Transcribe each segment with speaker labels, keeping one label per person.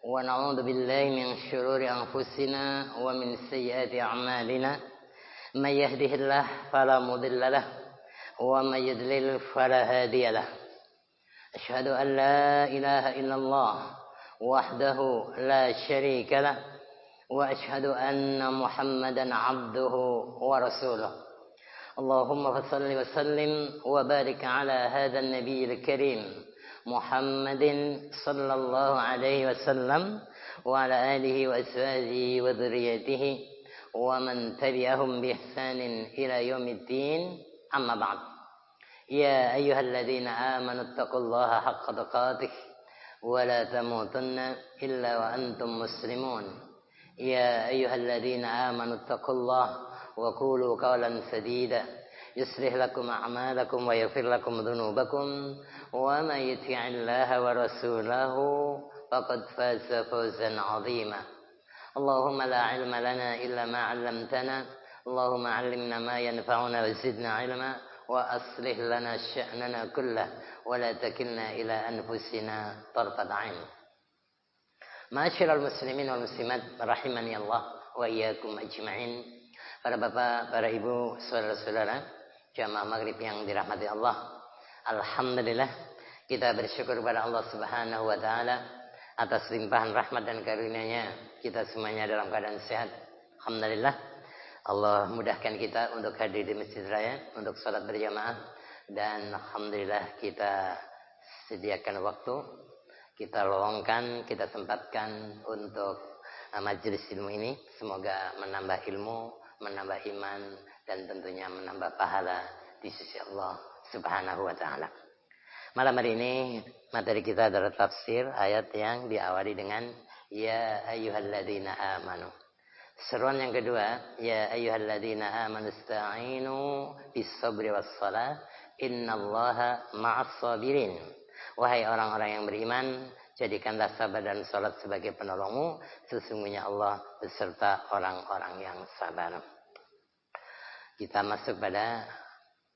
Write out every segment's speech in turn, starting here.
Speaker 1: ونعوذ بالله من شرور أنفسنا ومن سيئات أعمالنا من يهده الله فلا مضل له ومن يضلل فلا هادي له أشهد أن لا إله إلا الله وحده لا شريك له وأشهد أن محمدا عبده ورسوله اللهم صل وسلم وبارك على هذا النبي الكريم محمد صلى الله عليه وسلم وعلى آله وأزواجه وذريته ومن تبعهم بإحسان إلى يوم الدين أما بعد يا أيها الذين آمنوا اتقوا الله حق تقاته ولا تموتن إلا وأنتم مسلمون يا أيها الذين آمنوا اتقوا الله وقولوا قولا سديدا يصلح لكم أعمالكم ويغفر لكم ذنوبكم ومن يطع الله ورسوله فقد فاز فوزا عظيما اللهم لا علم لنا إلا ما علمتنا اللهم علمنا ما ينفعنا وزدنا علما وأصلح لنا شأننا كله ولا تكلنا إلى أنفسنا طرفة عين. Ma'asyiral muslimin wal muslimat rahimani Allah wa iyyakum ajma'in. Para bapak, para ibu, saudara-saudara jamaah maghrib yang dirahmati Allah. Alhamdulillah kita bersyukur kepada Allah Subhanahu wa taala atas limpahan rahmat dan karunia-Nya kita semuanya dalam keadaan sehat. Alhamdulillah. Allah mudahkan kita untuk hadir di Masjid Raya untuk salat berjamaah dan alhamdulillah kita sediakan waktu, kita luangkan, kita sempatkan untuk majelis ilmu ini. Semoga menambah ilmu, menambah iman dan tentunya menambah pahala di sisi Allah Subhanahu wa taala. Malam hari ini materi kita adalah tafsir ayat yang diawali dengan ya ayyuhalladzina amanu. Seruan yang kedua, ya ayyuhalladzina amanu ista'inu bis-sabri was-shalah innallaha ma'as sabirin. Wahai orang-orang yang beriman, jadikanlah sabar dan salat sebagai penolongmu, sesungguhnya Allah beserta orang-orang yang sabar. Kita masuk pada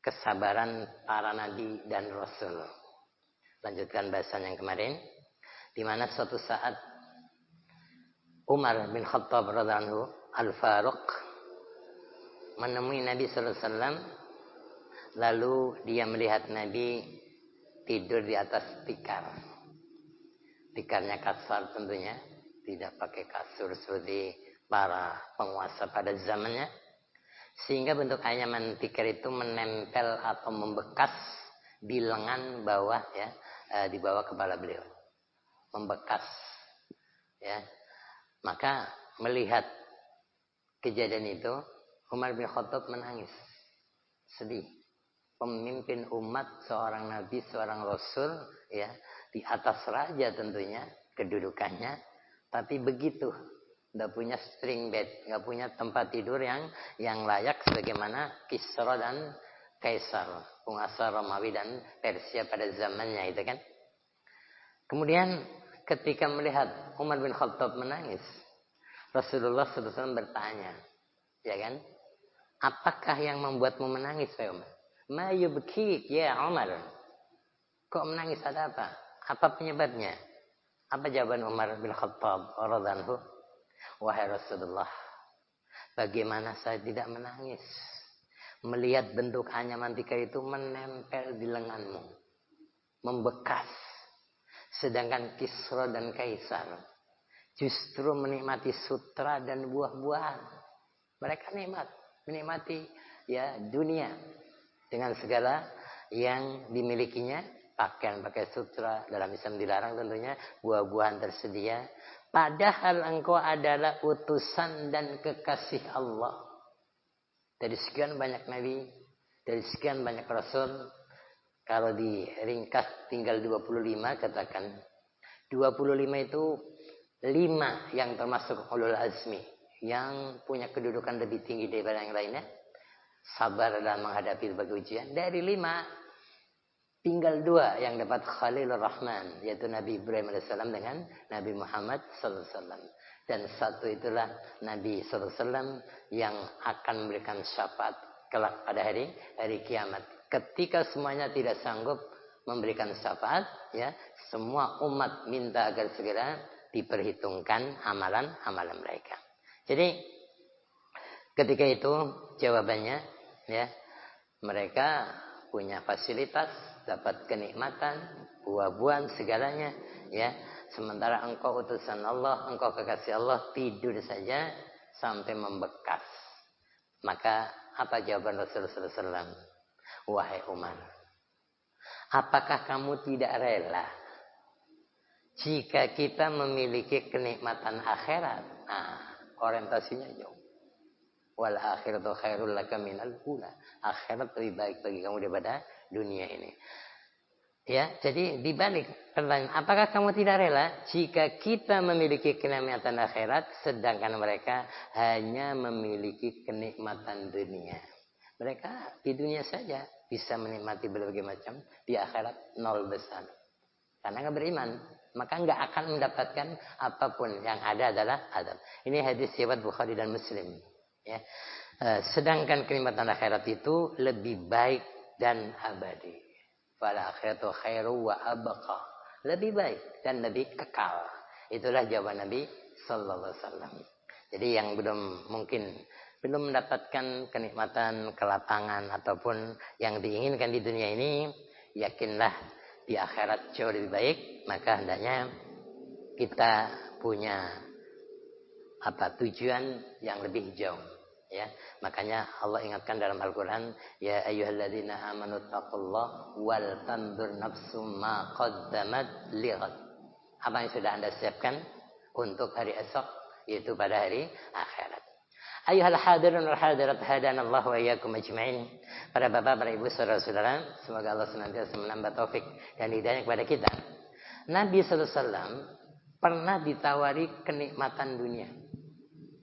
Speaker 1: kesabaran para nabi dan rasul. Lanjutkan bahasan yang kemarin, di mana suatu saat Umar bin Khattab radhiyallahu anhu Al-Faruq menemui Nabi sallallahu alaihi wasallam, lalu dia melihat Nabi tidur di atas tikar. Tikarnya kasar tentunya, tidak pakai kasur seperti para penguasa pada zamannya. Sehingga bentuk anyaman tikar itu menempel atau membekas di lengan bawah ya, di bawah kepala beliau. Membekas ya. Maka melihat kejadian itu, Umar bin Khattab menangis. Sedih. Pemimpin umat, seorang nabi, seorang rasul ya, di atas raja tentunya kedudukannya, tapi begitu, nggak punya string bed, nggak punya tempat tidur yang layak sebagaimana Kisra dan Kaisar, penguasa Romawi dan Persia pada zamannya itu kan. Kemudian ketika melihat Umar bin Khattab menangis, Rasulullah SAW bertanya, ya kan, apakah yang membuatmu menangis, Pak Umar? Ma yubkik ya Umar. Kok menangis, ada apa? Apa penyebabnya? Apa jawaban Umar bin Khattab radhiyallahu anhu? Wahai Rasulullah, bagaimana saya tidak menangis melihat bentuk anyaman tikar itu menempel di lenganmu, membekas. Sedangkan Kisra dan Kaisar justru menikmati sutra dan buah-buahan. Mereka menikmati ya dunia dengan segala yang dimilikinya, pakaian pakai sutra, dalam Islam dilarang tentunya, buah-buahan tersedia. Padahal engkau adalah utusan dan kekasih Allah. Dari sekian banyak nabi, dari sekian banyak rasul, kalau diringkas tinggal 25, katakan 25 itu 5 yang termasuk ulul azmi, yang punya kedudukan lebih tinggi daripada yang lainnya, sabar dalam menghadapi berbagai ujian. Dari 5 tinggal 2 yang dapat Khalilur Rahman, yaitu Nabi Ibrahim AS dengan Nabi Muhammad SAW. Dan satu itulah Nabi SAW yang akan memberikan syafaat kelak pada hari kiamat. Ketika semuanya tidak sanggup memberikan syafaat, ya, semua umat minta agar segera diperhitungkan amalan-amalan mereka. Jadi ketika itu jawabannya ya, mereka punya fasilitas, dapat kenikmatan, buah-buahan segalanya ya. Sementara engkau utusan Allah, engkau kekasih Allah, tidur saja sampai membekas. Maka apa jawaban Rasulullah SAW? Wahai Umar, apakah kamu tidak rela jika kita memiliki kenikmatan akhirat? Nah, orientasinya jauh. Wal akhiratu khairul laka minal ula. Akhirat lebih baik bagi kamu daripada dunia ini. Ya, jadi dibalik pertanyaan, apakah kamu tidak rela jika kita memiliki kenikmatan akhirat sedangkan mereka hanya memiliki kenikmatan dunia? Mereka di dunia saja bisa menikmati berbagai macam, di akhirat nol besar. Karena nggak beriman, maka nggak akan mendapatkan apapun, yang ada adalah azab. Ini hadis riwayat Bukhari dan Muslim. Ya. Sedangkan kenikmatan akhirat itu lebih baik dan abadi. Fal akhiratu khairu wa abqa. Lebih baik dan lebih kekal. Itulah jawaban Nabi sallallahu alaihi wasallam. Jadi yang belum mendapatkan kenikmatan, kelapangan ataupun yang diinginkan di dunia ini, yakinlah di akhirat jauh lebih baik. Maka hendaknya kita punya tujuan yang lebih jauh. Ya, makanya Allah ingatkan dalam Al-Quran, ya ayyuhalladzina amanu taqullah wal tandur nafsum ma qaddamat lighad. Apa yang sudah Anda siapkan untuk hari esok, yaitu pada hari akhirat. Ayyuhal hadirun wal hadirat hadanallahu wa iyyakum ajma'in. Para bapak, para ibu, saudara-saudara, semoga Allah senantiasa menambah taufik dan hidayah kepada kita. Nabi sallallahu alaihi wasallam pernah ditawari kenikmatan dunia.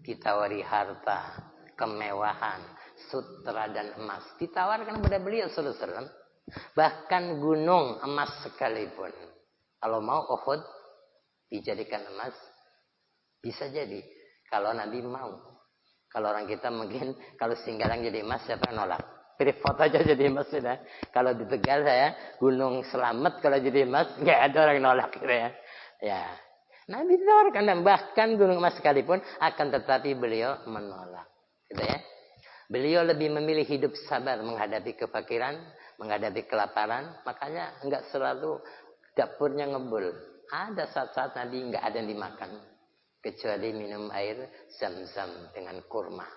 Speaker 1: Ditawari harta, kemewahan, sutra dan emas. Ditawarkan kepada beliau sallallahu alaihi wasallam. Bahkan gunung emas sekalipun. Kalau mau Uhud dijadikan emas, bisa jadi. Kalau Nabi mau. Kalau orang kita mungkin kalau Singgalang jadi emas, siapa yang nolak? Freeport aja jadi emas sudah. Kalau di Tegal saya Gunung Selamet kalau jadi emas nggak ada orang yang nolak gitu ya. Ya. Nabi ditawarkan dan bahkan gunung emas sekalipun, akan tetapi beliau menolak. Gitu ya. Beliau lebih memilih hidup sabar menghadapi kefakiran, menghadapi kelaparan. Makanya nggak selalu dapurnya ngebul. Ada saat-saat Nabi nggak ada yang dimakan, kecuali minum air zam-zam dengan kurma.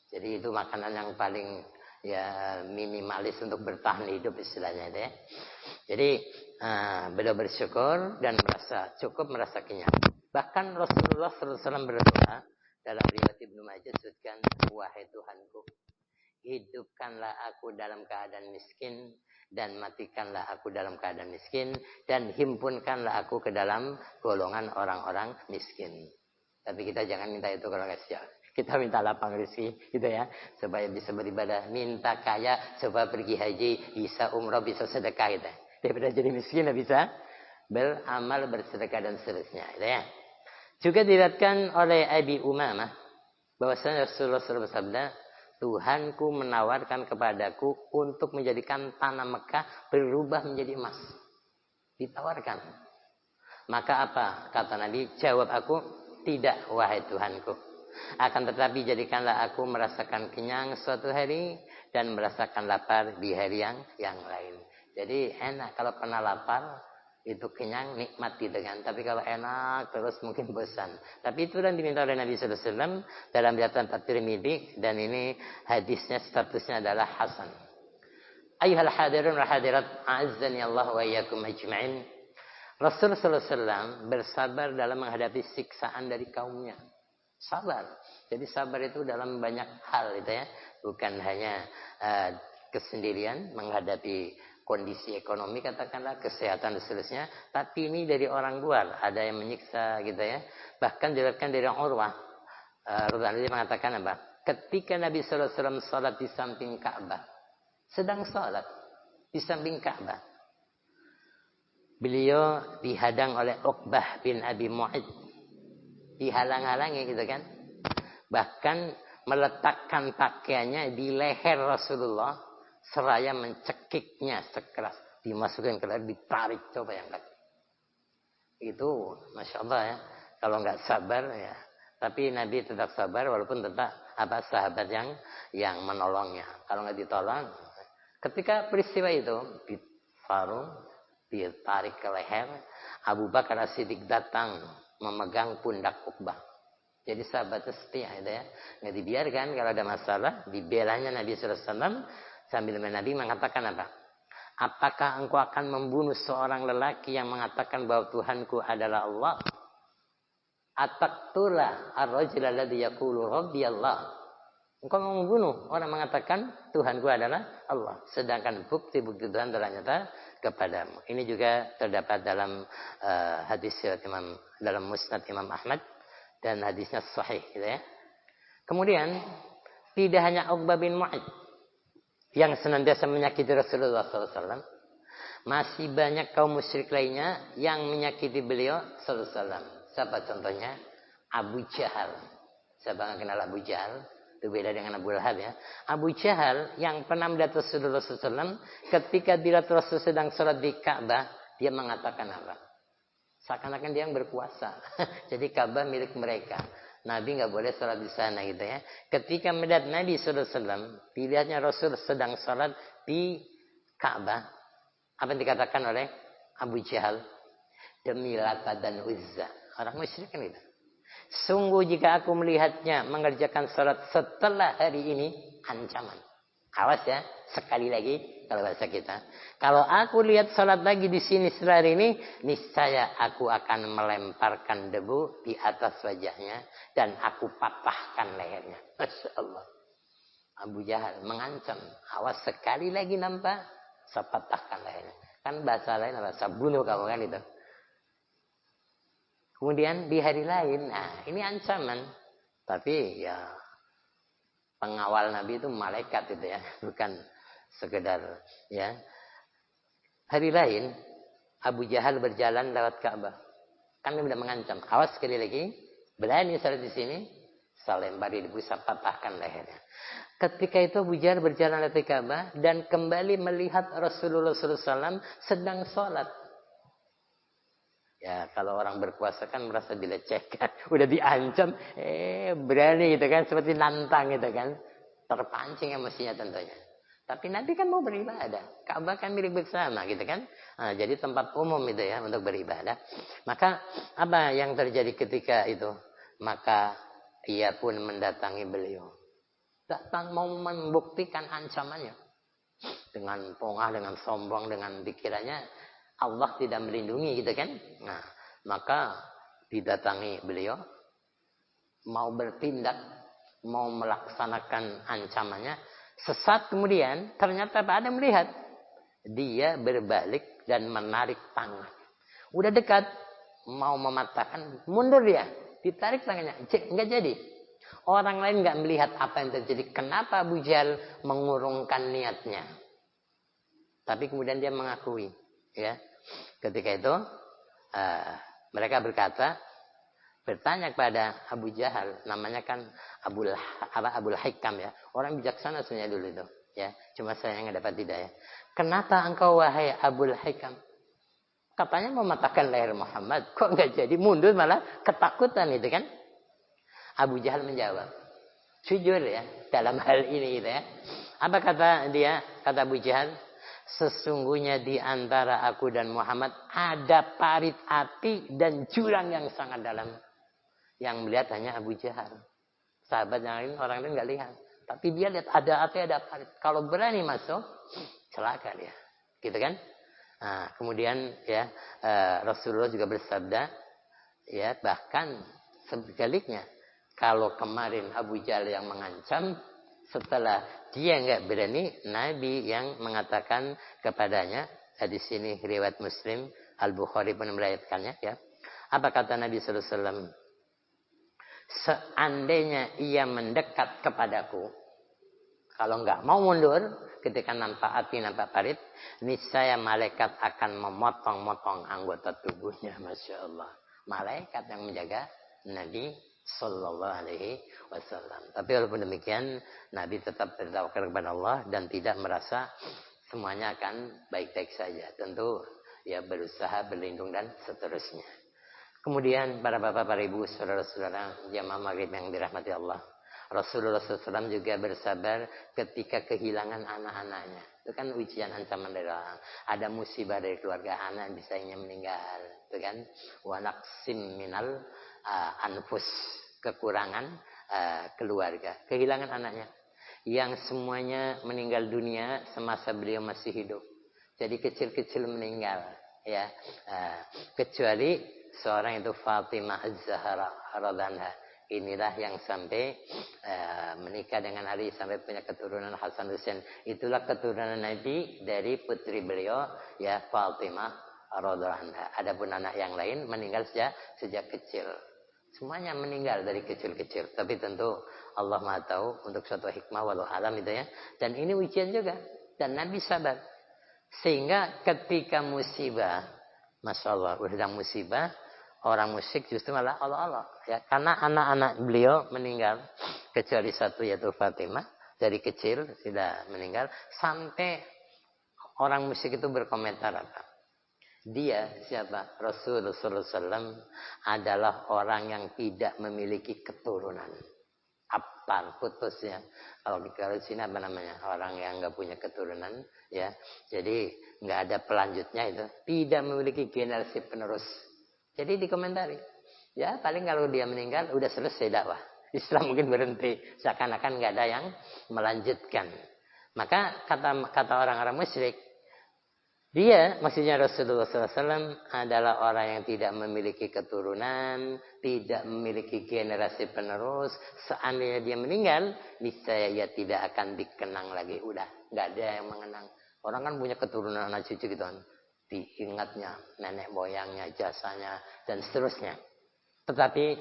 Speaker 1: Jadi itu makanan yang paling minimalis untuk bertahan hidup istilahnya itu ya. Jadi beliau bersyukur dan merasa cukup, merasa kenyang. Bahkan Rasulullah SAW berdoa dalam riwayat Ibnu Majah disebutkan, wahai Tuhanku, hidupkanlah aku dalam keadaan miskin dan matikanlah aku dalam keadaan miskin, dan himpunkanlah aku ke dalam golongan orang-orang miskin. Tapi kita jangan minta itu kalau kasihan. Kita minta lapang rezeki gitu ya, supaya bisa beribadah. Minta kaya supaya pergi haji, bisa umrah, bisa sedekah gitu. Daripada jadi miskin bisa beramal, bersedekah dan seterusnya gitu ya. Juga diriwayatkan oleh Abi Umamah bahwasanya Rasulullah SAW bersabda, Tuhanku menawarkan kepadaku untuk menjadikan tanah Mekah berubah menjadi emas. Ditawarkan. Maka apa? Kata Nabi, jawab aku, tidak wahai Tuhanku. Akan tetapi jadikanlah aku merasakan kenyang suatu hari dan merasakan lapar di hari yang lain. Jadi enak kalau pernah lapar, itu kenyang, nikmati dengan. Tapi kalau enak terus mungkin bosan. Tapi itu yang diminta oleh Nabi sallallahu alaihi wasallam dalam riwayat At-Tirmidzi, dan ini hadisnya statusnya adalah hasan. Ayyuhal hadirun wal hadirat, a'azzani Allah wa iyyakum ajma'in. Rasul sallallahu alaihi wasallam bersabar dalam menghadapi siksaan dari kaumnya. Sabar. Jadi sabar itu dalam banyak hal itu ya. Bukan hanya kesendirian menghadapi kondisi ekonomi katakanlah, kesehatan dan seterusnya, tapi ini dari orang luar, ada yang menyiksa gitu ya. Bahkan diriwayatkan dari Urwah, Rasulullah mengatakan apa? Ketika Nabi sallallahu alaihi wasallam salat di samping Ka'bah, sedang salat di samping Ka'bah, beliau dihadang oleh Uqbah bin Abi Mu'ayth, dihalang-halangi gitu kan. Bahkan meletakkan pakaiannya di leher Rasulullah seraya mencekiknya sekeras, dimasukkan ke leher, ditarik, coba yang lagi. Itu Masya Allah ya, Kalau nggak sabar ya. Tapi Nabi tetap sabar walaupun tetap sahabat yang menolongnya. Kalau nggak ditolong, ketika peristiwa itu difarung, ditarik ke leher, Abu Bakar As-Siddiq datang memegang pundak Uqbah. Jadi sahabatnya setia gitu ya. Nggak dibiarkan kalau ada masalah, dibelanya Nabi SAW sambil Nabi mengatakan apa? Apakah engkau akan membunuh seorang lelaki yang mengatakan bahwa Tuhanku adalah Allah? Ataqtula ar-rajul alladhi yaqulu rabbi Allah. Engkau mau membunuh orang mengatakan Tuhanku adalah Allah. Sedangkan bukti-bukti Tuhan telah nyata kepadamu. Ini juga terdapat dalam hadis Imam dalam Musnad Imam Ahmad dan hadisnya sahih gitu ya. Kemudian tidak hanya Uqbah bin Mu'ad yang senantiasa menyakiti Rasulullah SAW, masih banyak kaum musyrik lainnya yang menyakiti beliau SAW. Siapa contohnya? Abu Jahal. Siapa yang kenal Abu Jahal? Itu beda dengan Abu Lahab ya. Abu Jahal yang pernah melihat Rasulullah SAW, ketika dilihat Rasul sedang sholat di Ka'bah, dia mengatakan apa? Seakan-akan dia yang berkuasa. Jadi Ka'bah milik mereka. Nabi nggak boleh sholat di sana gitu ya. Ketika melihat Nabi SAW, dilihatnya Rasul sedang sholat di Ka'bah, apa yang dikatakan oleh Abu Jahal? Demi Lata dan Uzza. Orang musyrik kan itu. Sungguh jika aku melihatnya mengerjakan sholat setelah hari ini, ancaman. Awas ya, sekali lagi kalau bahasa kita. Kalau aku lihat sholat lagi di sini setelah hari ini, niscaya aku akan melemparkan debu di atas wajahnya dan aku patahkan lehernya. Masya Allah. Abu Jahal mengancam, awas sekali lagi nampak, saya patahkan lehernya. Kan bahasa lain apa? Saya bunuh kamu kan itu. Kemudian di hari lain, nah ini ancaman. Tapi ya pengawal Nabi itu malaikat itu ya, bukan sekedar ya. Hari lain Abu Jahal berjalan lewat Ka'bah. Kan dia sudah mengancam, awas sekali lagi, berani salat di sini, saya lempari debu, saya patahkan lehernya. Ketika itu Abu Jahal berjalan lewat Ka'bah dan kembali melihat Rasulullah SAW sedang sholat. Ya kalau orang berkuasa kan merasa dilecehkan, udah diancam, berani gitu kan, seperti nantang gitu kan, terpancing emosinya tentunya. Tapi Nabi kan mau beribadah, Ka'bah kan milik bersama gitu kan, nah, jadi tempat umum itu ya untuk beribadah. Maka apa yang terjadi ketika itu? Maka ia pun mendatangi beliau, datang mau membuktikan ancamannya dengan pongah, dengan sombong, dengan pikirannya Allah tidak melindungi gitu kan. Nah, maka didatangi beliau mau bertindak, mau melaksanakan ancamannya. Sesaat kemudian ternyata ada melihat dia berbalik dan menarik tangan. Udah dekat mau mematahkan, mundur dia, ditarik tangannya, enggak jadi. Orang lain enggak melihat apa yang terjadi. Kenapa Abu Jahal mengurungkan niatnya? Tapi kemudian dia mengakui, ya. Ketika itu mereka bertanya kepada Abu Jahal, namanya kan Abul Hikam ya, orang bijaksana sebenarnya dulu itu ya, cuma saya yang dapat hidayah. Kenapa engkau wahai Abul Hikam? Katanya mematahkan leher Muhammad, kok nggak jadi, mundur malah ketakutan itu kan. Abu Jahal menjawab, jujur ya dalam hal ini gitu ya. Apa kata dia? Kata Abu Jahal, sesungguhnya di antara aku dan Muhammad ada parit api dan jurang yang sangat dalam. Yang melihat hanya Abu Jahal. Sahabat yang lain, orang lain nggak lihat. Tapi dia lihat ada api, ada parit. Kalau berani masuk, celaka dia. Gitu kan? Nah, kemudian ya Rasulullah juga bersabda, ya bahkan sebaliknya, kalau kemarin Abu Jahal yang mengancam, setelah dia nggak berani, Nabi yang mengatakan kepadanya. Di sini riwayat Muslim, Al-Bukhari pun meriwayatkannya. Ya, apa kata Nabi Sallallahu Alaihi Wasallam? Seandainya ia mendekat kepadaku, kalau nggak mau mundur, ketika nampak api, nampak parit, niscaya malaikat akan memotong-motong anggota tubuhnya. Masya Allah. Malaikat yang menjaga Nabi Sallallahu Alaihi Wasallam. Tapi walaupun demikian, Nabi tetap bertawakal kepada Allah dan tidak merasa semuanya akan baik-baik saja. Tentu ya berusaha berlindung dan seterusnya. Kemudian para bapak, para ibu, saudara-saudara jamaah maghrib yang dirahmati Allah. Rasulullah SAW juga bersabar ketika kehilangan anak-anaknya. Itu kan ujian ancaman dari orang. Ada musibah dari keluarga, anak bisa ingin meninggal. Itu kan. Wa naqsim minal anfus. Kekurangan keluarga. Kehilangan anaknya. Yang semuanya meninggal dunia semasa beliau masih hidup. Jadi kecil-kecil meninggal. Ya, kecuali seorang itu Fatimah Az-Zahra radhiyallahu. Inilah yang sampai menikah dengan Ali sampai punya keturunan Hasan Husain. Itulah keturunan Nabi dari putri beliau ya Fatimah radhiyallahu. Adapun anak yang lain meninggal sejak kecil. Semuanya meninggal dari kecil-kecil. Tapi tentu Allah Maha tahu untuk suatu hikmah walau alam itu ya. Dan ini ujian juga. Dan Nabi sabar. Sehingga ketika musibah, Masya Allah, sedang musibah, orang musyrik justru malah Allah-Allah. Ya, karena anak-anak beliau meninggal. Kecuali satu yaitu Fatimah. Dari kecil sudah meninggal. Sampai orang musyrik itu berkomentar apa? Dia siapa? Rasulullah SAW adalah orang yang tidak memiliki keturunan. Apal, putusnya. Kalau di sini apa namanya? Orang yang nggak punya keturunan, ya. Jadi nggak ada pelanjutnya itu. Tidak memiliki generasi penerus. Jadi dikomentari. Ya paling kalau dia meninggal udah selesai dakwah. Islam mungkin berhenti. Seakan-akan nggak ada yang melanjutkan. Maka kata orang-orang musyrik. Dia, maksudnya Rasulullah SAW adalah orang yang tidak memiliki keturunan, tidak memiliki generasi penerus. Seandainya dia meninggal, niscaya ia tidak akan dikenang lagi. Udah, nggak ada yang mengenang. Orang kan punya keturunan anak cucu gitu kan. Diingatnya, nenek moyangnya, jasanya, dan seterusnya. Tetapi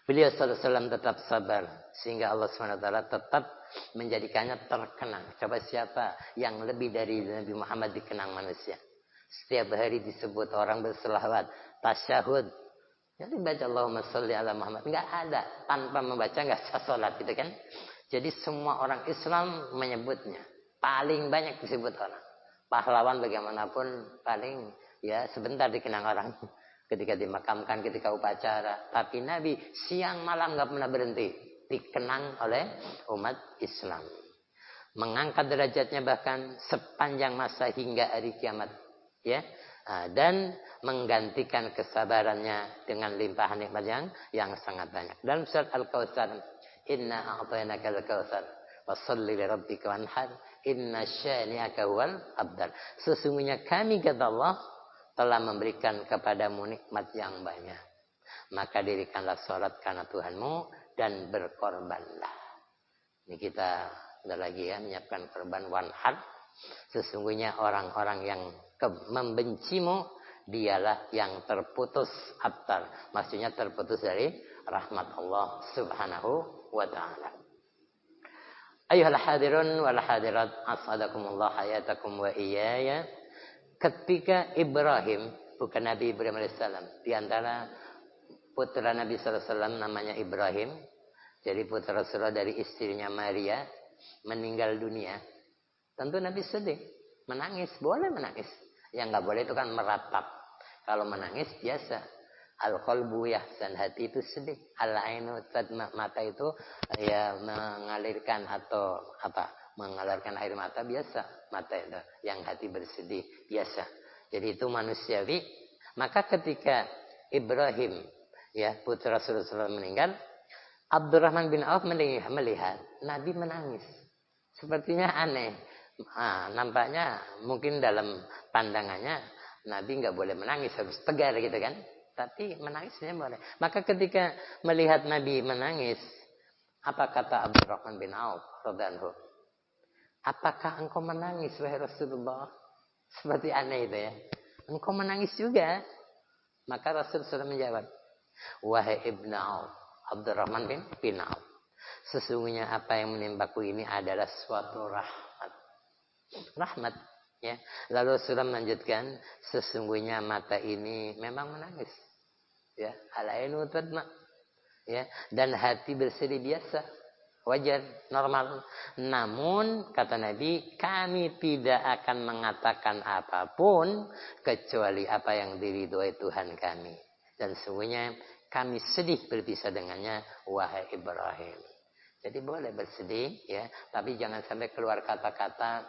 Speaker 1: beliau SAW tetap sabar. Sehingga Allah SWT tetap menjadikannya terkenang. Coba siapa yang lebih dari Nabi Muhammad dikenang manusia? Setiap hari disebut orang berselawat, tasyahud. Jadi baca Allahumma sholli ala Muhammad. Enggak ada. Tanpa membaca enggak sah salat gitu kan. Jadi semua orang Islam menyebutnya. Paling banyak disebut orang. Pahlawan bagaimanapun paling ya sebentar dikenang orang. Ketika dimakamkan, ketika upacara. Tapi Nabi siang malam enggak pernah berhenti. Dikenang oleh umat Islam. Mengangkat derajatnya bahkan sepanjang masa hingga hari kiamat. Ya. Dan menggantikan kesabarannya dengan limpahan nikmat yang sangat banyak. Dalam surat Al-Kautsar, inna a'tainakal kautsar fasholli li rabbika wanhar inna syani'aka huwal abtar. Sesungguhnya kami kata Allah telah memberikan kepadamu nikmat yang banyak. Maka dirikanlah salat karena Tuhanmu dan berkorbanlah. Ini kita udah lagi ya menyiapkan korban wanhar. Sesungguhnya orang-orang yang membencimu dialah yang terputus abtar. Maksudnya terputus dari rahmat Allah Subhanahu wa taala. Ayuhal hadirun wal hadirat asadakumullah hayatakum wa iyaya. Ketika Ibrahim, bukan Nabi Ibrahim alaihissalam, di antara putra Nabi sallallahu alaihi wasallam namanya Ibrahim. Jadi putra Rasulullah dari istrinya Maria meninggal dunia. Tentu Nabi sedih, menangis, boleh menangis. Yang nggak boleh itu kan meratap. Kalau menangis biasa. Al-qalbu yahzan, hati itu sedih. Al-ainu tadma, mata itu ya mengalirkan atau apa? Mengalirkan air mata biasa. Mata itu yang hati bersedih biasa. Jadi itu manusiawi. Maka ketika Ibrahim ya putra Rasulullah meninggal, Abdurrahman bin Auf melihat Nabi menangis. Sepertinya aneh. Nampaknya mungkin dalam pandangannya Nabi nggak boleh menangis, harus tegar gitu kan. Tapi menangisnya boleh. Maka ketika melihat Nabi menangis, apa kata Abdurrahman bin Auf radhiyallahu? Apakah engkau menangis wahai Rasulullah? Seperti aneh itu ya. Engkau menangis juga. Maka Rasulullah menjawab, wahai Ibn Auf, Abdurrahman bin Auf, sesungguhnya apa yang menimpaku ini adalah suatu rahmat. Rahmat. Ya. Lalu Rasulullah melanjutkan, sesungguhnya mata ini memang menangis. Ya, al-ainu tadma. Ya, dan hati bersedih biasa. Wajar, normal. Namun kata Nabi, kami tidak akan mengatakan apapun kecuali apa yang diridhoi Tuhan kami. dan sesungguhnya kami sedih berpisah dengannya, wahai Ibrahim. Jadi boleh bersedih, ya, tapi jangan sampai keluar kata-kata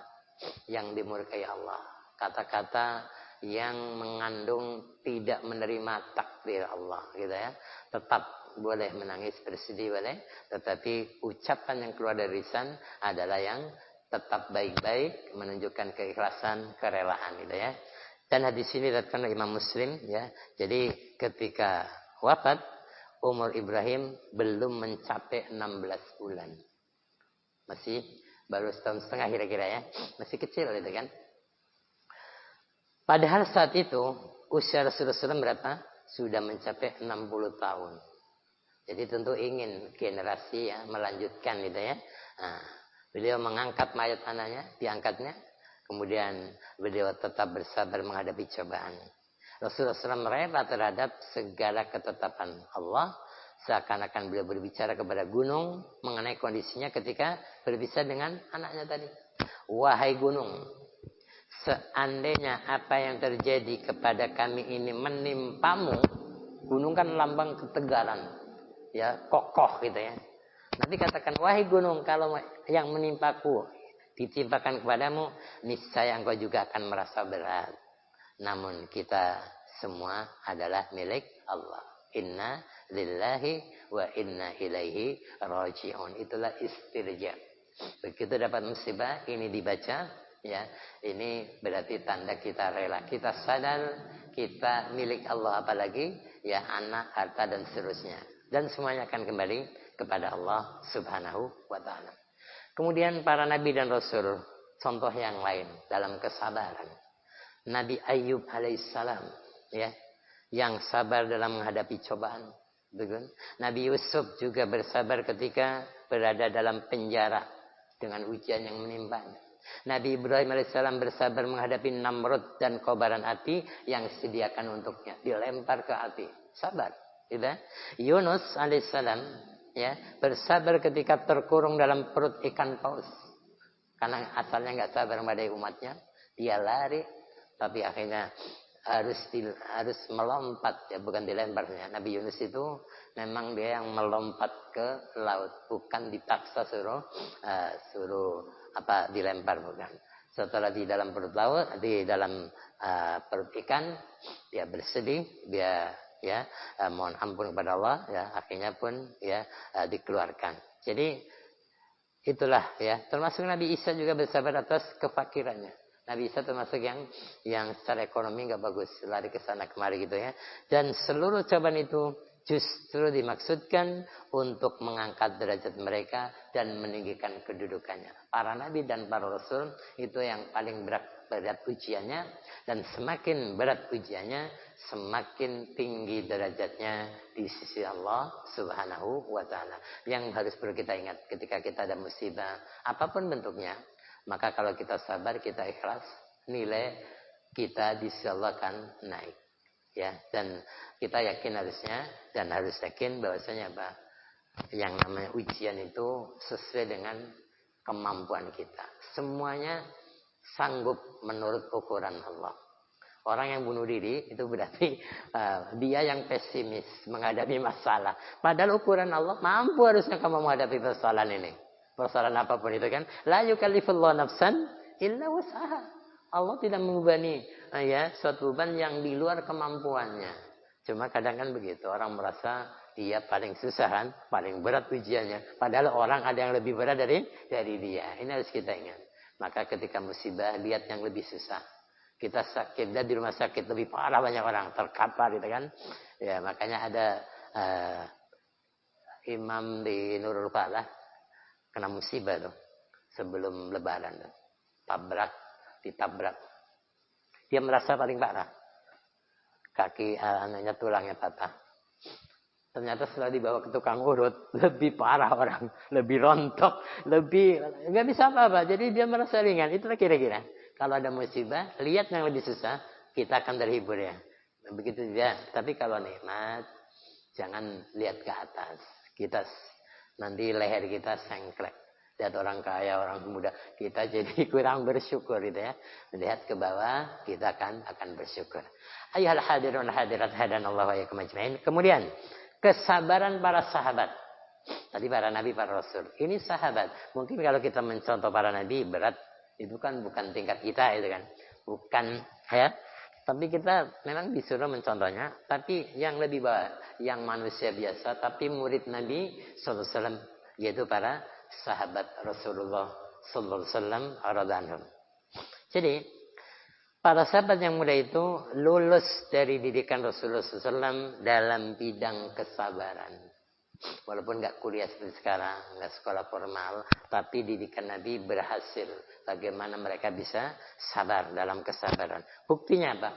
Speaker 1: yang dimurkai Allah. Kata-kata yang mengandung tidak menerima takdir Allah, gitu ya. Tetap boleh menangis, bersedih boleh, tetapi ucapan yang keluar dari lisan adalah yang tetap baik-baik, menunjukkan keikhlasan, kerelaan, gitu ya. Dan hadis ini diriwayatkan oleh Imam Muslim, ya. Jadi ketika wafat, umur Ibrahim belum mencapai 16 bulan. Masih baru setahun setengah kira-kira, ya. Masih kecil itu kan. Padahal saat itu usia Rasulullah SAW berapa? Sudah mencapai 60 tahun. Jadi tentu ingin generasi, ya, melanjutkan gitu ya. Nah, beliau mengangkat mayat anaknya, diangkatnya. Kemudian beliau tetap bersabar menghadapi cobaan. Rasulullah SAW rela terhadap segala ketetapan Allah. Seakan-akan beliau berbicara kepada gunung mengenai kondisinya ketika berpisah dengan anaknya tadi. Wahai gunung, seandainya apa yang terjadi kepada kami ini menimpamu, gunung kan lambang ketegaran, ya, kokoh gitu ya. Nanti katakan, wahai gunung, kalau yang menimpaku ditimpakan kepadamu, niscaya engkau juga akan merasa berat. Namun kita semua adalah milik Allah. Inna lillahi wa inna ilaihi raji'un. Itulah istirja. Begitu dapat musibah ini dibaca, ya, ini berarti tanda kita rela, kita sadar kita milik Allah, apalagi ya anak, harta dan seterusnya, dan semuanya akan kembali kepada Allah Subhanahu wa taala. Kemudian para nabi dan rasul, contoh yang lain dalam kesabaran. Nabi Ayub alaihissalam, ya, yang sabar dalam menghadapi cobaan. Betul? Nabi Yusuf juga bersabar ketika berada dalam penjara dengan ujian yang menimpanya. Nabi Ibrahim alaihissalam bersabar menghadapi Namrud dan kobaran api yang disediakan untuknya, dilempar ke api. Sabar, gitu. Yunus alaihissalam, ya, bersabar ketika terkurung dalam perut ikan paus. Karena asalnya nggak sabar pada umatnya, dia lari, tapi akhirnya harus melompat, ya, bukan dilemparnya. Nabi Yunus itu memang dia yang melompat ke laut, bukan dipaksa suruh dilempar, bukan. Setelah di dalam perut laut, di dalam perut ikan, dia bersedih, dia mohon ampun kepada Allah, ya, akhirnya pun ya dikeluarkan. Jadi itulah, ya, termasuk Nabi Isa juga bersabar atas kefakirannya. Nabi Isa termasuk yang secara ekonomi nggak bagus, lari ke sana kemari gitu ya. Dan seluruh cobaan itu justru dimaksudkan untuk mengangkat derajat mereka dan meninggikan kedudukannya. Para nabi dan para rasul itu yang paling berat ujiannya, dan semakin berat ujiannya, semakin tinggi derajatnya di sisi Allah Subhanahu wa taala. Yang harus perlu kita ingat ketika kita ada musibah apapun bentuknya, maka kalau kita sabar, kita ikhlas, nilai kita di sisi Allah akan naik. Ya, dan kita yakin harusnya, dan harus yakin bahwasanya apa? Yang namanya ujian itu sesuai dengan kemampuan kita. Semuanya sanggup menurut ukuran Allah. Orang yang bunuh diri itu berarti dia yang pesimis menghadapi masalah. Padahal ukuran Allah, mampu harusnya kamu menghadapi persoalan ini. Persoalan apapun itu kan. La yukallifullahu nafsan illa wus'aha. Allah tidak membebani suatu beban yang di luar kemampuannya. Cuma kadang kan begitu, orang merasa dia paling susah kan, paling berat ujiannya. Padahal orang ada yang lebih berat dari dia. Ini harus kita ingat. Maka ketika musibah, lihat yang lebih susah. Kita sakit, dan di rumah sakit lebih parah, banyak orang terkapar gitu kan. Ya, makanya ada imam di Nurul Falah kena musibah tuh sebelum lebaran tuh. Ditabrak. Dia merasa paling parah. Kaki anaknya tulangnya patah. Ternyata setelah dibawa ke tukang urut, lebih parah orang, lebih rontok, lebih nggak bisa apa-apa. Jadi dia merasa ringan. Itulah kira-kira. Kalau ada musibah, lihat yang lebih susah, kita akan terhibur ya. Begitu dia. Tapi kalau nikmat, jangan lihat ke atas. Nanti leher kita sengklek. Lihat orang kaya, orang muda, kita jadi kurang bersyukur gitu ya. Lihat ke bawah, kita akan bersyukur. Ayyuhal hadirun hadirat hadanallahu wa iyyakum ajmain. Kemudian kesabaran para sahabat. Tadi para nabi, para rasul. Ini sahabat. Mungkin kalau kita mencontoh para nabi berat, itu kan bukan tingkat kita itu kan. Bukan ya. Tapi kita memang disuruh mencontohnya. Tapi yang lebih bawah, yang manusia biasa, tapi murid Nabi sallallahu alaihi wasallam, yaitu para sahabat Rasulullah sallallahu alaihi wasallam radhiyallahu. Jadi para sahabat yang muda itu lulus dari didikan Rasulullah SAW dalam bidang kesabaran. Walaupun nggak kuliah seperti sekarang, nggak sekolah formal, tapi didikan Nabi berhasil. Bagaimana mereka bisa sabar dalam kesabaran. Buktinya apa?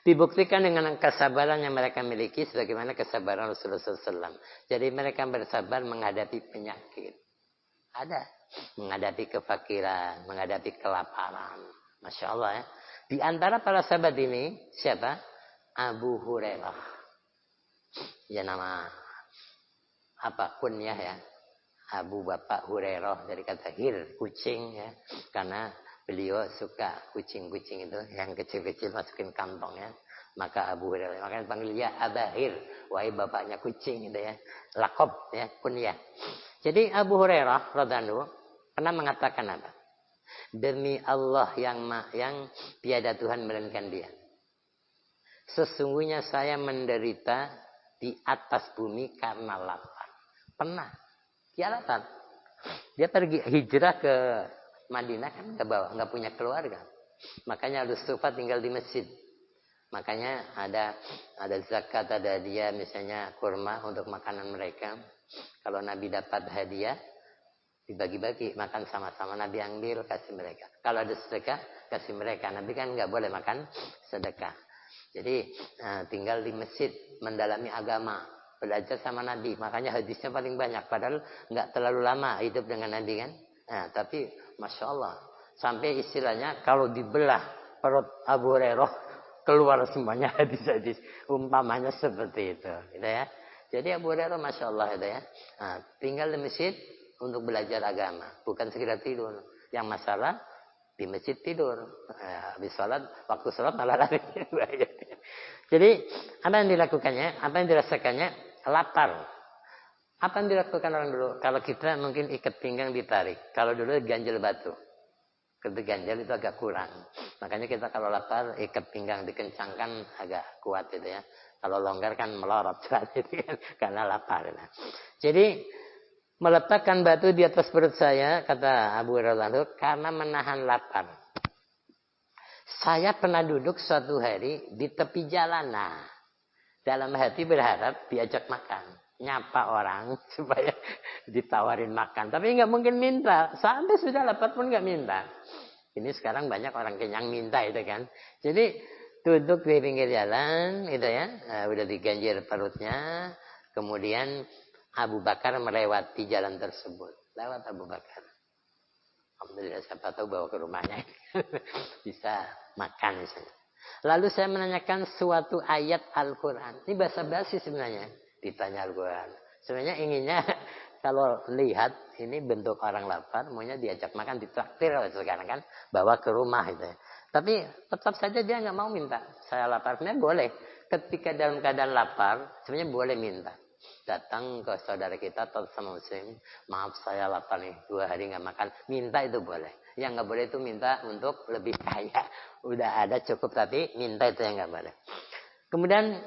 Speaker 1: Dibuktikan dengan kesabaran yang mereka miliki sebagaimana kesabaran Rasulullah SAW. Jadi mereka bersabar menghadapi penyakit. Ada. Menghadapi kefakiran, menghadapi kelaparan. Masya Allah ya. Di antara para sahabat ini, siapa? Abu Hurairah. Ya nama, apa kunyah ya. Abu Bapak Hurairah dari kata hir, kucing ya. Karena beliau suka kucing-kucing itu yang kecil-kecil masukin kantongnya. Maka Abu Hurairah, makanya panggil ya Abahir, wahai bapaknya kucing gitu ya. Lakob ya, kunyah. Jadi Abu Hurairah radhiyallahu pernah mengatakan apa? Demi Allah yang tiada Tuhan melainkan Dia. Sesungguhnya saya menderita di atas bumi karena lapar. Pernah. Dia lapar. Dia pergi hijrah ke Madinah kan nggak punya keluarga. Makanya harus Sufa tinggal di masjid. Makanya ada zakat, ada hadiah misalnya kurma untuk makanan mereka. Kalau Nabi dapat hadiah dibagi-bagi, makan sama-sama. Nabi ambil kasih mereka. Kalau ada sedekah kasih mereka. Nabi kan nggak boleh makan sedekah. Jadi tinggal di masjid mendalami agama, belajar sama Nabi. Makanya hadisnya paling banyak. Padahal nggak terlalu lama hidup dengan Nabi kan. Nah, tapi masya Allah sampai istilahnya kalau dibelah perut Abu Hurairah keluar semuanya hadis-hadis. Umpamanya seperti itu, gitu ya. Jadi Abu Hurairah masya Allah itu ya. Nah, tinggal di masjid untuk belajar agama, bukan sekedar tidur. Yang masalah di masjid tidur, habis sholat, waktu sholat malah lari. Jadi apa yang dilakukannya, apa yang dirasakannya, lapar. Apa yang dilakukan orang dulu? Kalau kita mungkin ikat pinggang ditarik, kalau dulu ganjel batu. Ketika ganjel itu agak kurang. Makanya kita kalau lapar ikat pinggang dikencangkan agak kuat gitu ya. Kalau longgar kan melorot karena lapar. Jadi meletakkan batu di atas perut saya, kata Abu Hurairah, karena menahan lapar. Saya pernah duduk suatu hari di tepi jalan. Nah, dalam hati berharap diajak makan. Nyapa orang supaya ditawarin makan. Tapi nggak mungkin minta. Sampai sudah lapar pun nggak minta. Ini sekarang banyak orang kenyang minta itu kan. Jadi duduk di pinggir jalan gitu ya. Udah diganjir perutnya. Kemudian Abu Bakar melewati jalan tersebut. Lewat Abu Bakar. Alhamdulillah siapa tahu bawa ke rumahnya. Bisa makan misalnya. Lalu saya menanyakan suatu ayat Al-Quran. Ini bahasa basi sebenarnya. Ditanya Al-Quran. Sebenarnya inginnya kalau lihat ini bentuk orang lapar. Maunya diajak makan, ditraktir sekarang kan. Bawa ke rumah gitu ya. Tapi tetap saja dia nggak mau minta. Saya lapar. Sebenarnya boleh. Ketika dalam keadaan lapar. Sebenarnya boleh minta. Datang ke saudara kita atau sama muslim, maaf saya lapar nih 2 hari nggak makan, minta itu boleh. Yang nggak boleh itu minta untuk lebih kaya, udah ada cukup tapi minta itu yang nggak boleh. Kemudian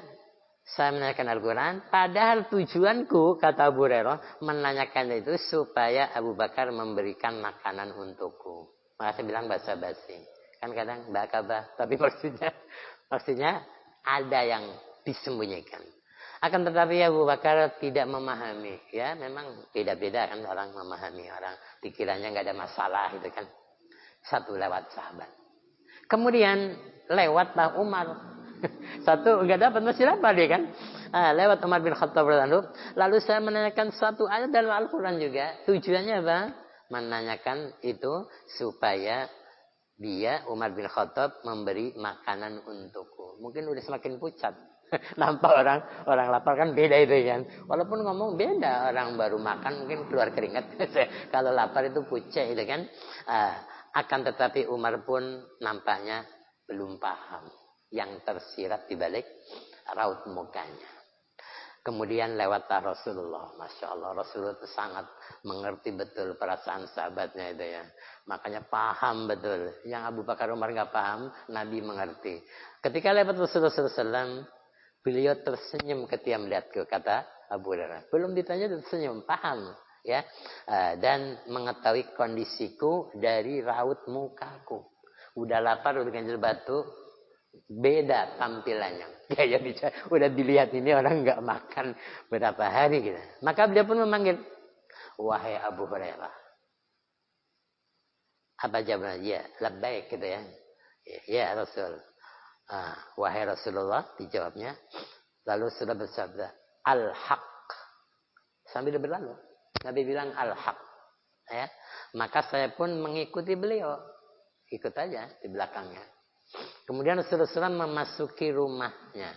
Speaker 1: saya menanyakan Al-Quran, padahal tujuanku kata Abu Hurairah menanyakan itu supaya Abu Bakar memberikan makanan untukku. Maka saya bilang bahasa basi, kan kadang bakabah, tapi maksudnya ada yang disembunyikan. Akan tetapi Abu Bakar tidak memahami. Ya memang beda-beda kan orang memahami. Orang pikirannya nggak ada masalah gitu kan. Satu lewat sahabat. Kemudian lewatlah Umar. Satu nggak dapat masih lapar dia kan. Lewat Umar bin Khattab radhiyallahu. Lalu saya menanyakan satu ayat dalam Al-Quran juga. Tujuannya apa? Menanyakan itu supaya dia Umar bin Khattab memberi makanan untukku. Mungkin udah semakin pucat. Nampak orang lapar kan beda itu kan. Walaupun ngomong beda, orang baru makan mungkin keluar keringat. Kalau lapar itu pucet itu kan. Akan tetapi Umar pun nampaknya belum paham yang tersirat di balik raut mukanya. Kemudian lewatlah Rasulullah. Masya Allah, Rasulullah itu sangat mengerti betul perasaan sahabatnya itu ya. Makanya paham betul. Yang Abu Bakar Umar nggak paham, Nabi mengerti. Ketika lewat Rasulullah SAW, beliau tersenyum ketika melihatku, kata Abu Hurairah. Belum ditanya tersenyum, paham. Ya, dan mengetahui kondisiku dari raut mukaku. Udah lapar, udah ganjil batu, beda tampilannya. Gaya bicara, udah dilihat ini orang nggak makan berapa hari gitu. Maka beliau pun memanggil, wahai Abu Hurairah. Apa jawabannya? Ya, labbaik gitu ya. Ya Rasul. Wahai Rasulullah, dijawabnya. Lalu sudah bersabda, al-haq. Sambil berlalu, Nabi bilang al-haq. Ya. Maka saya pun mengikuti beliau. Ikut aja di belakangnya. Kemudian Rasulullah memasuki rumahnya.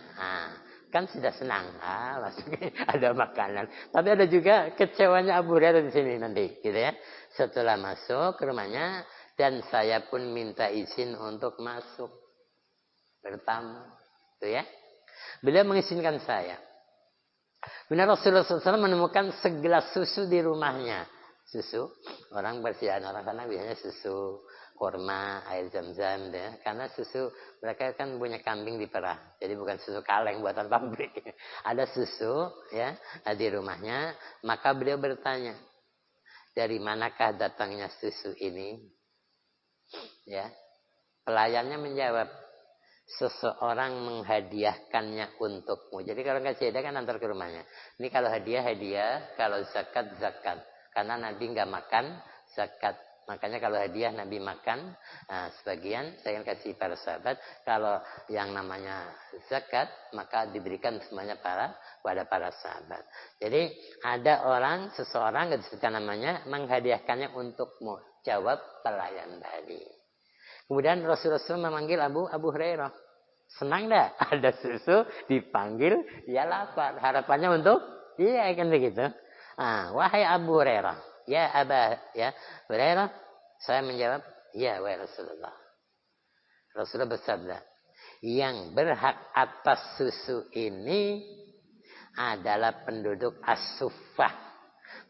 Speaker 1: Kan sudah senang. Ada makanan. Tapi ada juga kecewanya Abu Hurairah di sini nanti. Gitu ya. Setelah masuk ke rumahnya. Dan saya pun minta izin untuk masuk. Bertamu. Itu ya. Beliau mengizinkan saya. Benar Rasulullah SAW menemukan segelas susu di rumahnya. Susu. Orang bersihan orang sana biasanya susu. Kurma, air zam-zam. Ya. Karena susu mereka kan punya kambing diperah. Jadi bukan susu kaleng buatan pabrik. Ada susu ya di rumahnya. Maka beliau bertanya. Dari manakah datangnya susu ini? Ya, pelayannya menjawab, seseorang menghadiahkannya untukmu. Jadi kalau nggak hadiah kan antar ke rumahnya. Ini kalau hadiah, kalau zakat. Karena Nabi nggak makan zakat. Makanya kalau hadiah Nabi makan sebagian, saya akan kasih para sahabat. Kalau yang namanya zakat, maka diberikan semuanya pada para sahabat. Jadi ada seseorang nggak disebutkan namanya, menghadiahkannya untukmu. Jawab pelayan tadi. Kemudian Rasulullah SAW memanggil Abu Hurairah. Senang dah ada susu dipanggil, ya lapar. Harapannya untuk iya kan begitu. Wahai Abu Hurairah, ya Hurairah, saya menjawab, ya wahai Rasulullah. Rasulullah bersabda, yang berhak atas susu ini adalah penduduk As-Suffah.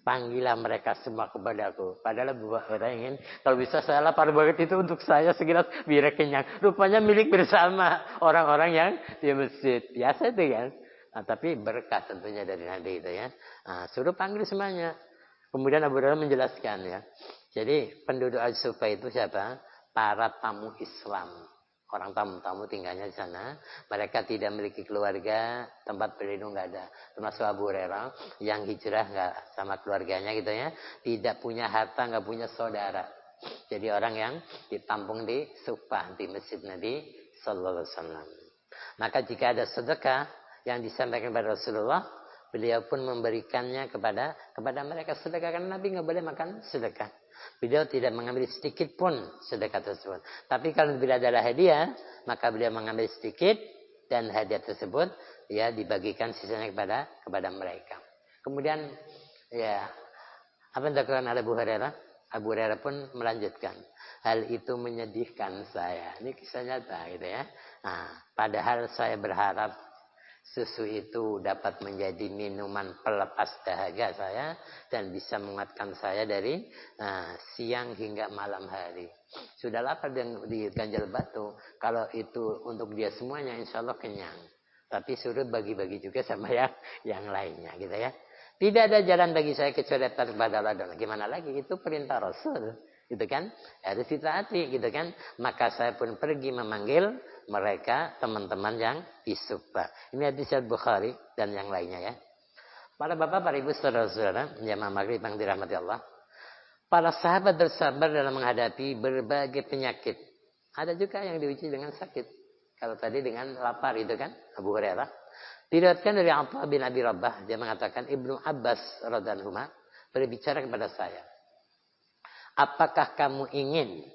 Speaker 1: Panggillah mereka semua kepadaku. Padahal orang ingin, kalau bisa saya lapar banget itu untuk saya segelas biar kenyang. Rupanya milik bersama orang-orang yang di masjid. Biasa itu kan. Tapi berkah tentunya dari Nabi itu ya. Suruh panggil semuanya. Kemudian Abu Hurairah menjelaskan ya. Jadi penduduk As-Suffah itu siapa? Para tamu Islam. Orang tamu-tamu tinggalnya di sana. Mereka tidak memiliki keluarga, tempat berlindung nggak ada. Termasuk Abu Hurairah yang hijrah nggak sama keluarganya gitu ya. Tidak punya harta, nggak punya saudara. Jadi orang yang ditampung di Suffah, di masjid Nabi Sallallahu Alaihi Wasallam. Maka jika ada sedekah yang disampaikan kepada Rasulullah, beliau pun memberikannya kepada mereka sedekah. Karena Nabi nggak boleh makan sedekah. Beliau tidak mengambil sedikit pun sedekah tersebut. Tapi kalau bila adalah hadiah, maka beliau mengambil sedikit dan hadiah tersebut ya dibagikan sisanya kepada mereka. Kemudian ya apa yang dilakukan oleh Abu Hurairah? Abu Hurairah pun melanjutkan. Hal itu menyedihkan saya. Ini kisah nyata gitu ya. Padahal saya berharap susu itu dapat menjadi minuman pelepas dahaga saya dan bisa menguatkan saya dari siang hingga malam hari. Sudah lapar di ganjal batu. Kalau itu untuk dia semuanya, insya Allah kenyang. Tapi suruh bagi-bagi juga sama yang lainnya, gitu ya. Tidak ada jalan bagi saya kecuali taat kepada Allah. Dan gimana lagi? Itu perintah Rasul, gitu kan? Harus ditaati, gitu kan? Maka saya pun pergi memanggil mereka, teman-teman yang di Suffah. Ini hadis Bukhari dan yang lainnya ya. Para bapak, para ibu, saudara-saudara, jamaah maghrib yang dirahmati Allah. Para sahabat bersabar dalam menghadapi berbagai penyakit. Ada juga yang diuji dengan sakit. Kalau tadi dengan lapar itu kan, Abu Hurairah. Diriwayatkan dari Atha bin Abi Rabah, dia mengatakan Ibnu Abbas radhiyallahu anhu berbicara kepada saya. Apakah kamu ingin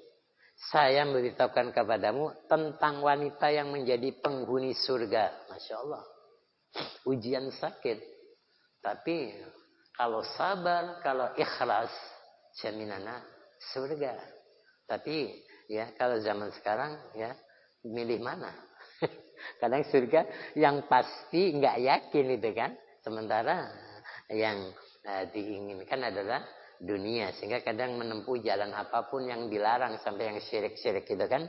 Speaker 1: saya memberitahukan kepadamu tentang wanita yang menjadi penghuni surga? Masya Allah. Ujian sakit. Tapi kalau sabar, kalau ikhlas, jaminannya surga. Tapi ya kalau zaman sekarang ya milih mana? Kadang surga yang pasti nggak yakin itu kan. Sementara yang diinginkan adalah dunia. Sehingga kadang menempuh jalan apapun yang dilarang sampai yang syirik-syirik gitu kan.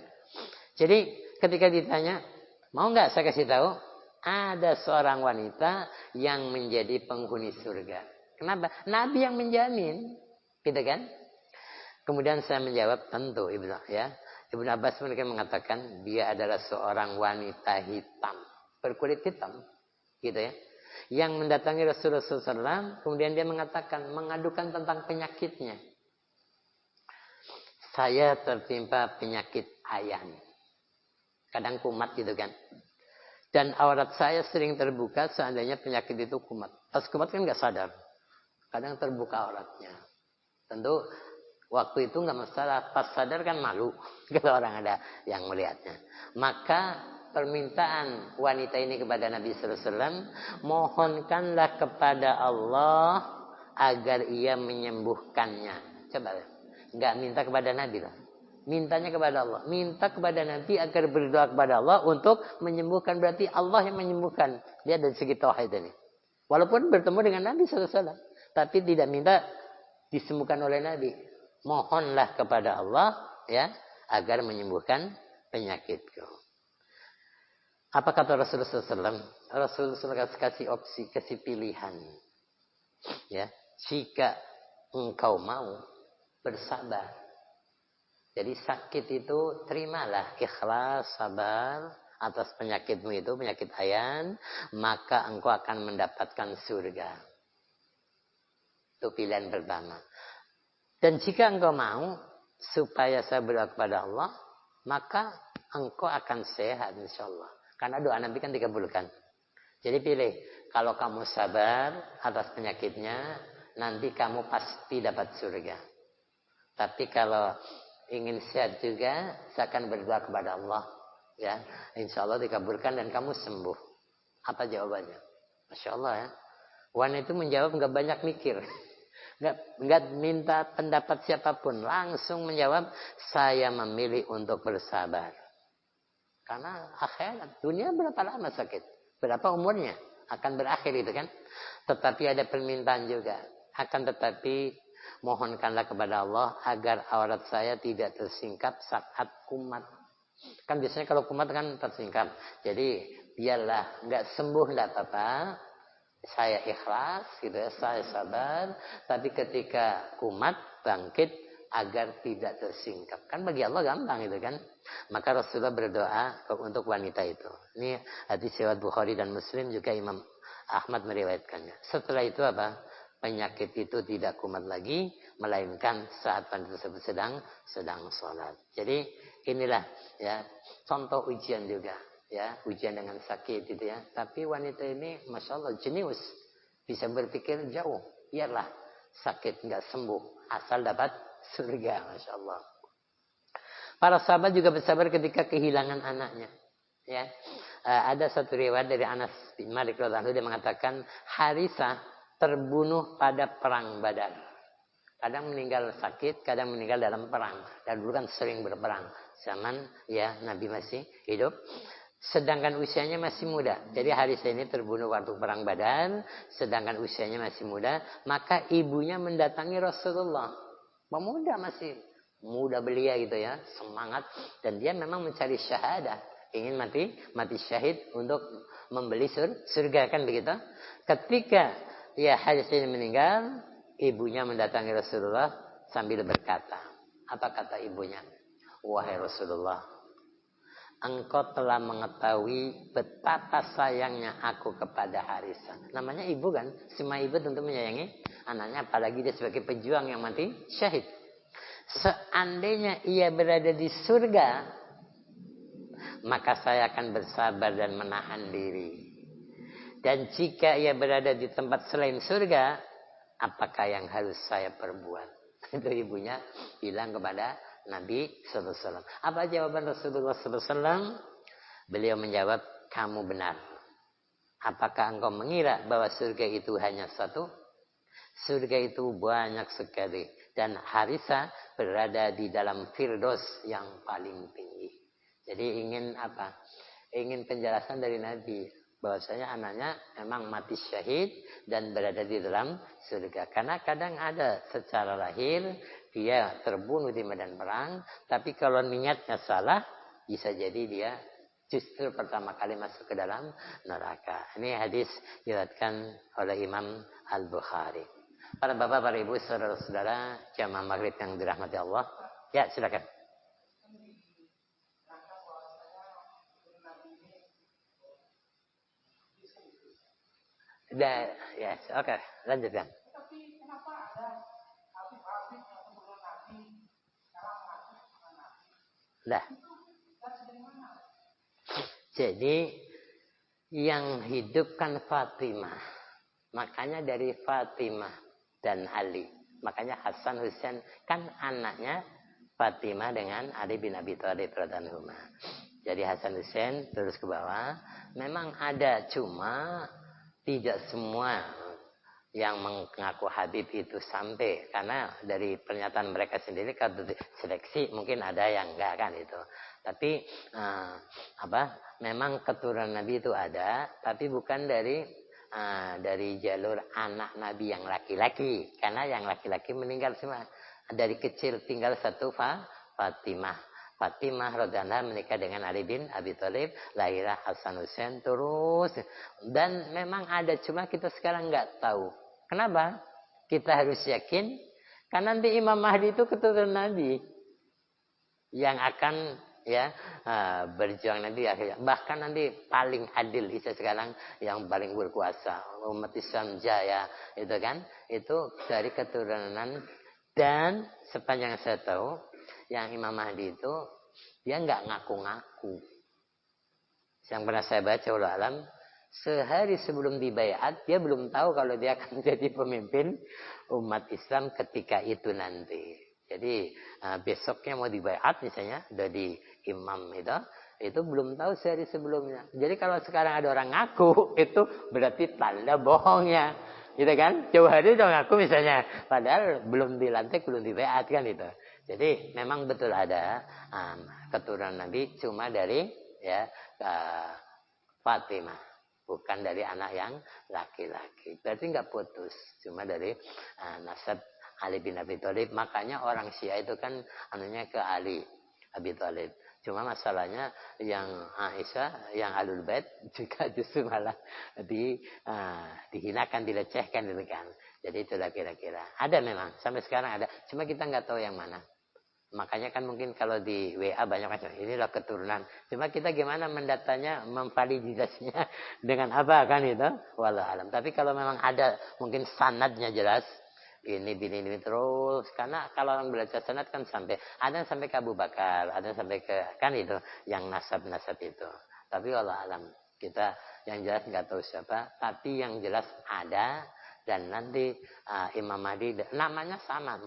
Speaker 1: Jadi ketika ditanya, mau nggak saya kasih tahu? Ada seorang wanita yang menjadi penghuni surga. Kenapa? Nabi yang menjamin. Gitu kan? Kemudian saya menjawab, tentu Ibnu ya. Ibnu Abbas mereka mengatakan dia adalah seorang wanita hitam, berkulit hitam, gitu ya. Yang mendatangi Rasulullah SAW, kemudian dia mengatakan, mengadukan tentang penyakitnya. Saya tertimpa penyakit ayan. Kadang kumat gitu kan. Dan aurat saya sering terbuka seandainya penyakit itu kumat. Pas kumat kan nggak sadar. Kadang terbuka auratnya. Tentu waktu itu nggak masalah. Pas sadar kan malu kalau orang ada yang melihatnya. Maka permintaan wanita ini kepada Nabi Sallallahu Alaihi Wasallam, mohonkanlah kepada Allah agar ia menyembuhkannya. Coba, nggak minta kepada Nabi lah. Mintanya kepada Allah. Minta kepada Nabi agar berdoa kepada Allah untuk menyembuhkan. Berarti Allah yang menyembuhkan. Dia dari segi tauhid ini. Walaupun bertemu dengan Nabi Sallallahu Alaihi Wasallam, tapi tidak minta disembuhkan oleh Nabi. Mohonlah kepada Allah ya agar menyembuhkan penyakitku. Apa kata Rasulullah SAW? Rasulullah kasih opsi, kasih pilihan. Ya, jika engkau mau bersabar. Jadi sakit itu terimalah, ikhlas, sabar atas penyakitmu itu, penyakit ayan, maka engkau akan mendapatkan surga. Itu pilihan pertama. Dan jika engkau mau supaya saya berdoa kepada Allah, maka engkau akan sehat insyaallah. Karena doa Nabi kan dikabulkan. Jadi pilih, kalau kamu sabar atas penyakitnya, nanti kamu pasti dapat surga. Tapi kalau ingin sehat juga, saya akan berdoa kepada Allah. Ya, insya Allah dikabulkan dan kamu sembuh. Apa jawabannya? Masya Allah ya. Wan itu menjawab nggak banyak mikir. Nggak minta pendapat siapapun. Langsung menjawab, saya memilih untuk bersabar. Karena akhirat, dunia berapa lama sakit? Berapa umurnya? Akan berakhir itu kan. Tetapi ada permintaan juga. Akan tetapi mohonkanlah kepada Allah agar aurat saya tidak tersingkap saat kumat. Kan biasanya kalau kumat kan tersingkap. Jadi biarlah nggak sembuh nggak apa-apa. Saya ikhlas gitu ya, saya sabar. Tapi ketika kumat bangkit agar tidak tersingkap. Kan bagi Allah gampang itu kan. Maka Rasulullah berdoa untuk wanita itu. Ini hadis riwayat Bukhari dan Muslim, juga Imam Ahmad meriwayatkannya. Setelah itu apa? Penyakit itu tidak kumat lagi, melainkan saat wanita tersebut sedang sholat. Jadi inilah ya contoh ujian juga, ya ujian dengan sakit itu ya. Tapi wanita ini, masya Allah, jenius, bisa berpikir jauh. Biarlah sakit nggak sembuh, asal dapat surga, masya Allah. Para sahabat juga bersabar ketika kehilangan anaknya. Ya, ada satu riwayat dari Anas bin Malik radhiyallahu anhu, dia mengatakan Harisah terbunuh pada perang Badar. Kadang meninggal sakit, kadang meninggal dalam perang. Dan dulu kan sering berperang. Zaman ya Nabi masih hidup. Sedangkan usianya masih muda. Jadi Harisah ini terbunuh waktu perang Badar. Sedangkan usianya masih muda. Maka ibunya mendatangi Rasulullah. Pemuda masih muda belia gitu ya. Semangat. Dan dia memang mencari syahadah. Ingin mati syahid untuk membeli surga kan begitu. Ketika ya Harisah ini meninggal, ibunya mendatangi Rasulullah sambil berkata, apa kata ibunya? Wahai Rasulullah, engkau telah mengetahui betapa sayangnya aku kepada Harisah. Namanya ibu kan, semua ibu tentu menyayangi anaknya, apalagi dia sebagai pejuang yang mati syahid. Seandainya ia berada di surga, maka saya akan bersabar dan menahan diri. Dan jika ia berada di tempat selain surga, apakah yang harus saya perbuat? Itu ibunya bilang kepada Nabi sallallahu alaihi wasallam. Apa jawaban Rasulullah sallallahu alaihi wasallam? Beliau menjawab, kamu benar. Apakah engkau mengira bahwa surga itu hanya satu? Surga itu banyak sekali. Dan Harisa berada di dalam Firdaus yang paling tinggi. Jadi ingin apa? Ingin penjelasan dari Nabi. Bahwasanya anaknya memang mati syahid dan berada di dalam surga. Karena kadang ada secara lahir dia terbunuh di medan perang. Tapi kalau niatnya salah, bisa jadi dia justru pertama kali masuk ke dalam neraka. Ini hadis diriwayatkan oleh Imam Al-Bukhari. Para bapak, para ibu, saudara-saudara, jamaah maghrib yang dirahmati Allah. Ya, silakan. Ya, oke, lanjutkan. Tapi kenapa ada habib-habib yang sebelum Nabi sekarang masuk dengan Nabi? Nah. Jadi yang hidupkan Fatimah, makanya dari Fatimah dan Ali. Makanya Hasan Husain kan anaknya Fatimah dengan Ali bin Abi Thalib radhiyallahu anhu. Jadi Hasan Husain terus ke bawah. Memang ada, cuma tidak semua yang mengaku Habib itu sampai, karena dari pernyataan mereka sendiri kalau seleksi mungkin ada yang enggak kan itu. Tapi memang keturunan Nabi itu ada, tapi bukan dari jalur anak Nabi yang laki-laki, karena yang laki-laki meninggal semua. Dari kecil tinggal satu Fatimah. Fatimah radhiyallahu menikah dengan Ali bin Abi Thalib, lahirlah Hasan Husain terus. Dan memang ada, cuma kita sekarang nggak tahu. Kenapa? Kita harus yakin, karena nanti Imam Mahdi itu keturunan Nabi yang akan berjuang nanti akhirnya. Bahkan nanti paling adil itu sekarang, yang paling berkuasa, umat Islam jaya itu kan, itu dari keturunan. Dan sepanjang saya tahu, yang Imam Mahdi itu dia nggak ngaku-ngaku. Yang pernah saya baca ulama alam, sehari sebelum dibaiat dia belum tahu kalau dia akan jadi pemimpin umat Islam ketika itu nanti. Jadi besoknya mau dibaiat misalnya, dari imam itu belum tahu sehari sebelumnya. Jadi kalau sekarang ada orang ngaku, itu berarti tanda bohongnya, gitu kan? Jauh hari udah ngaku misalnya, padahal belum dilantik, belum dibaiat kan itu. Jadi memang betul ada keturunan Nabi, cuma dari Fatimah, bukan dari anak yang laki-laki. Berarti nggak putus, cuma dari nasab Ali bin Abi Thalib. Makanya orang Syiah itu kan anunya ke Ali Abi Thalib. Cuma masalahnya yang Aisyah, yang Ahlul Bait juga justru malah dihinakan, dilecehkan gitu kan. Jadi itulah kira-kira. Ada memang, sampai sekarang ada. Cuma kita nggak tahu yang mana. Makanya kan mungkin kalau di WA banyak macam, inilah keturunan. Cuma kita gimana mendatanya, memvalidasinya dengan apa kan itu? Wallahu alam. Tapi kalau memang ada, mungkin sanadnya jelas. Ini terus, karena kalau orang belajar sanad kan sampai, ada yang sampai ke Abu Bakar, ada yang sampai ke, kan itu yang nasab itu. Tapi wallahu alam, kita yang jelas nggak tahu siapa, tapi yang jelas ada. Dan nanti Imam Mahdi namanya sama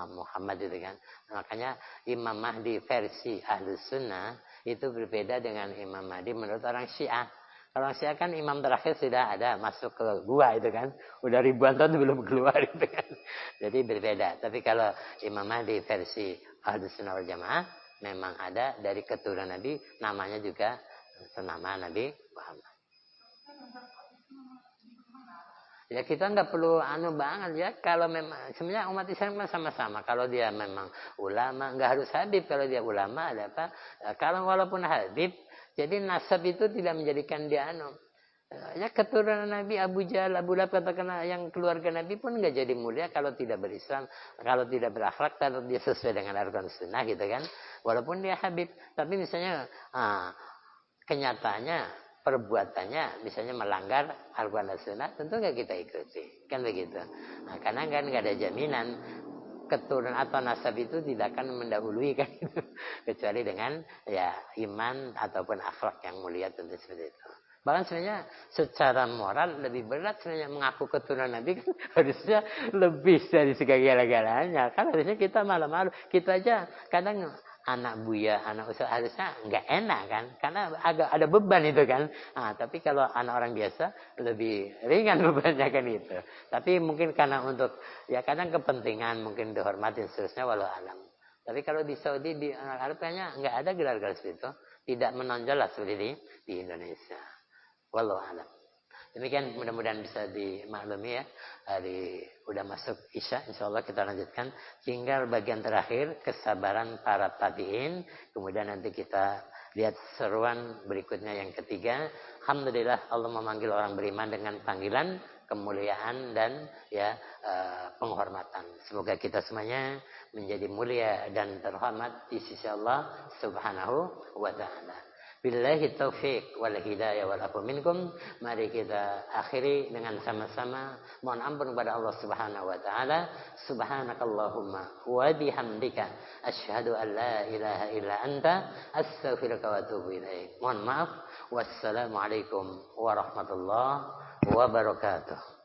Speaker 1: Muhammad itu kan. Makanya Imam Mahdi versi Ahlus Sunnah itu berbeda dengan Imam Mahdi menurut orang Syiah. Kalau Syiah kan imam terakhir sudah ada masuk ke gua itu kan. Udah ribuan tahun belum keluar itu kan. Jadi berbeda. Tapi kalau Imam Mahdi versi Ahlus Sunnah wal Jamaah memang ada dari keturunan Nabi, namanya juga senama Nabi Muhammad. Ya kita nggak perlu banget ya. Kalau memang sebenarnya umat Islam sama-sama. Kalau dia memang ulama, nggak harus habib. Kalau dia ulama ada apa? Kalau walaupun habib, jadi nasab itu tidak menjadikan dia ya keturunan Nabi Abu Jahal, Abu Lahab katakanlah, yang keluarga Nabi pun nggak jadi mulia kalau tidak berislam, kalau tidak berakhlak, kalau dia sesuai dengan arkan sunnah gitu kan. Walaupun dia habib, tapi misalnya kenyataannya, perbuatannya misalnya melanggar Al-Quran dan Sunnah, tentu nggak kita ikuti, kan begitu. Nah, karena kan nggak ada jaminan keturunan atau nasab itu tidak akan mendahului kan, kecuali dengan ya iman ataupun akhlak yang mulia, tentu seperti itu. Bahkan sebenarnya secara moral lebih berat sebenarnya mengaku keturunan Nabi kan, harusnya lebih dari segala-galanya. Kan harusnya kita malu-malu. Kita aja kadang anak buya, anak usaha harusnya nggak enak kan, karena agak ada beban itu kan. Tapi kalau anak orang biasa lebih ringan bebannya kan itu. Tapi mungkin karena untuk ya kadang kepentingan mungkin dihormatin seterusnya walau alam. Tapi kalau di Saudi di Arab kayaknya nggak ada gelar-gelar seperti itu, tidak menonjol lah seperti di Indonesia. Walau alam. Demikian mudah-mudahan bisa dimaklumi ya. Udah masuk Isya, insyaallah kita lanjutkan. Tinggal bagian terakhir kesabaran para tabi'in. Kemudian nanti kita lihat seruan berikutnya yang ketiga. Alhamdulillah Allah memanggil orang beriman dengan panggilan kemuliaan dan penghormatan. Semoga kita semuanya menjadi mulia dan terhormat di sisi Allah Subhanahu wa taala. Billahi taufiq wal hidayah wal afu minkum. Mari kita akhiri dengan sama-sama mohon ampun kepada Allah Subhanahu wa taala. Subhanakallahumma wa bihamdika asyhadu an la ilaha illa anta astaghfiruka wa atubu ilaik. Mohon maaf. Wassalamualaikum warahmatullahi wabarakatuh.